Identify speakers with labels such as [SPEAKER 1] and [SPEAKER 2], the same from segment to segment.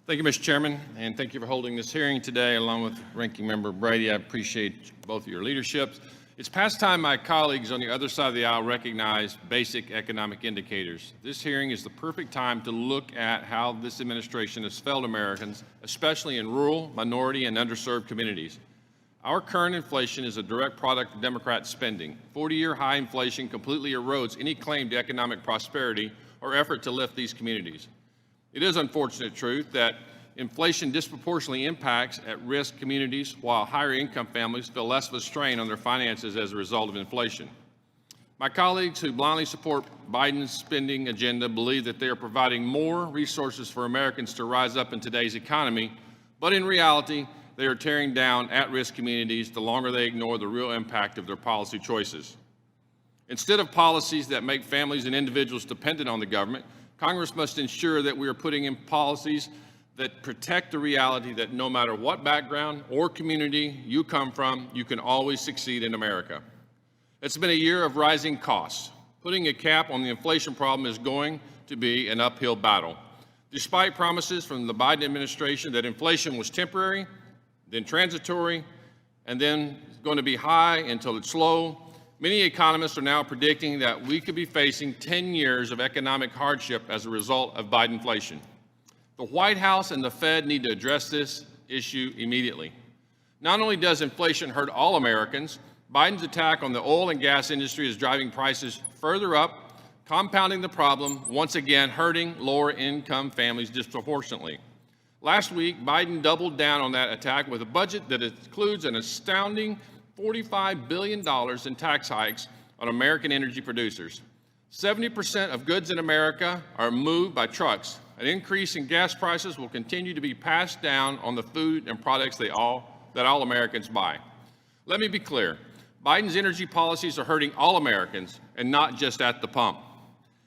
[SPEAKER 1] Thank you, Mr. Chairman, and thank you for holding this hearing today, along with Ranking Member Brady. I appreciate both of your leaderships. It's past time my colleagues on the other side of the aisle recognize basic economic indicators. This hearing is the perfect time to look at how this administration has failed Americans, especially in rural, minority, and underserved communities. Our current inflation is a direct product of Democrat spending. 40-year high inflation completely erodes any claim to economic prosperity or effort to lift these communities. It is unfortunate truth that inflation disproportionately impacts at-risk communities, while higher income families feel less of a strain on their finances as a result of inflation. My colleagues who blindly support Biden's spending agenda believe that they are providing more resources for Americans to rise up in today's economy, but in reality, they are tearing down at-risk communities the longer they ignore the real impact of their policy choices. Instead of policies that make families and individuals dependent on the government, Congress must ensure that we are putting in policies that protect the reality that no matter what background or community you come from, you can always succeed in America. It's been a year of rising costs. Putting a cap on the inflation problem is going to be an uphill battle. Despite promises from the Biden administration that inflation was temporary, then transitory, and then going to be high until it's low, many economists are now predicting that we could be facing 10 years of economic hardship as a result of Bidenflation. The White House and the Fed need to address this issue immediately. Not only does inflation hurt all Americans, Biden's attack on the oil and gas industry is driving prices further up, compounding the problem, once again hurting lower income families disproportionately. Last week, Biden doubled down on that attack with a budget that includes an astounding $45 billion in tax hikes on American energy producers. 70% of goods in America are moved by trucks. An increase in gas prices will continue to be passed down on the food and products that all Americans buy. Let me be clear. Biden's energy policies are hurting all Americans and not just at the pump.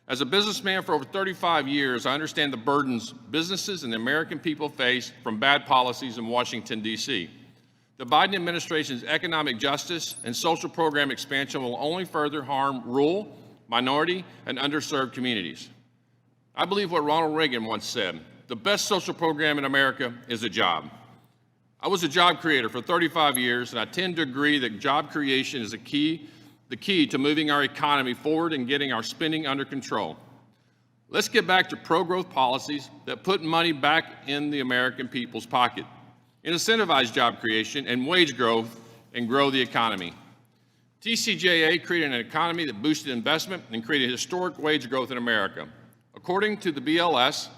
[SPEAKER 1] As a businessman for over 35 years, I understand the burdens businesses and the American people face from bad policies in Washington, D.C. The Biden administration's economic justice and social program expansion will only further harm rural, minority, and underserved communities. I believe what Ronald Reagan once said: the best social program in America is a job. I was a job creator for 35 years, and I tend to agree that job creation is the key to moving our economy forward and getting our spending under control. Let's get back to pro-growth policies that put money back in the American people's pocket, incentivize job creation and wage growth, and grow the economy. TCJA created an economy that boosted investment and created historic wage growth in America. According to the BLS,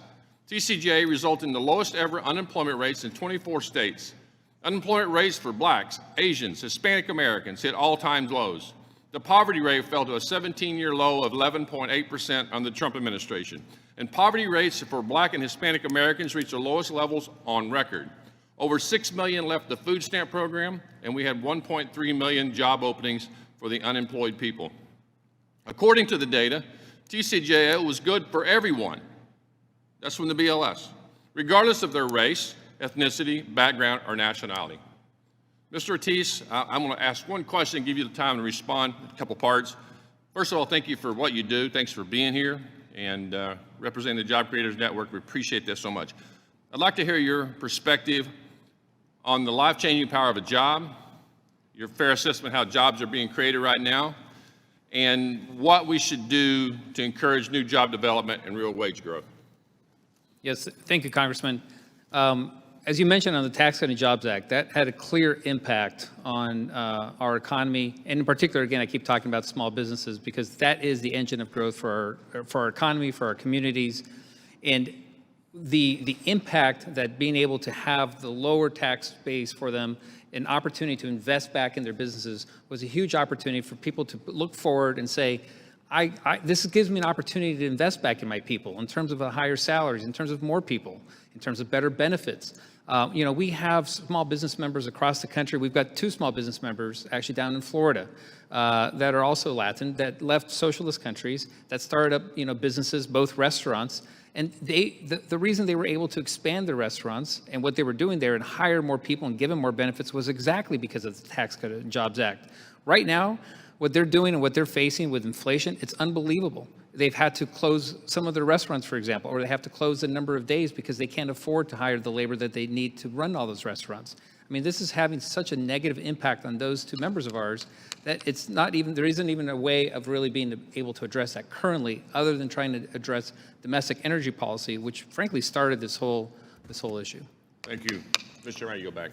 [SPEAKER 1] TCJA resulted in the lowest ever unemployment rates in 24 states. Unemployment rates for blacks, Asians, Hispanic Americans hit all-time lows. The poverty rate fell to a 17-year low of 11.8% under the Trump administration. And poverty rates for black and Hispanic Americans reached their lowest levels on record. Over 6 million left the food stamp program, and we had 1.3 million job openings for the unemployed people. According to the data, TCJA was good for everyone. That's from the BLS, regardless of their race, ethnicity, background, or nationality. Mr. Ortiz, I'm going to ask one question and give you the time to respond in a couple parts. First of all, thank you for what you do. Thanks for being here and representing the Job Creators Network. We appreciate that so much. I'd like to hear your perspective on the life-changing power of a job, your fair assessment how jobs are being created right now, and what we should do to encourage new job development and real wage growth.
[SPEAKER 2] Yes, thank you, Congressman. As you mentioned on the Tax Cut and Jobs Act, that had a clear impact on our economy, and in particular, again, I keep talking about small businesses because that is the engine of growth for our economy, for our communities, and the impact that being able to have the lower tax base for them, an opportunity to invest back in their businesses, was a huge opportunity for people to look forward and say, this gives me an opportunity to invest back in my people in terms of higher salaries, in terms of more people, in terms of better benefits. We have small business members across the country. We've got 2 small business members actually down in Florida that are also Latin, that left socialist countries, that started up businesses, both restaurants. And the reason they were able to expand their restaurants and what they were doing there and hire more people and give them more benefits was exactly because of the Tax Cut and Jobs Act. Right now, what they're doing and what they're facing with inflation, it's unbelievable. they've had to close some of their restaurants, for example, or they have to close a number of days because they can't afford to hire the labor that they need to run all those restaurants. I mean, this is having such a negative impact on those two members of ours that it's not even, there isn't even a way of really being able to address that currently, other than trying to address domestic energy policy, which frankly started this whole issue.
[SPEAKER 1] Thank you. Mr. Chairman, you go back.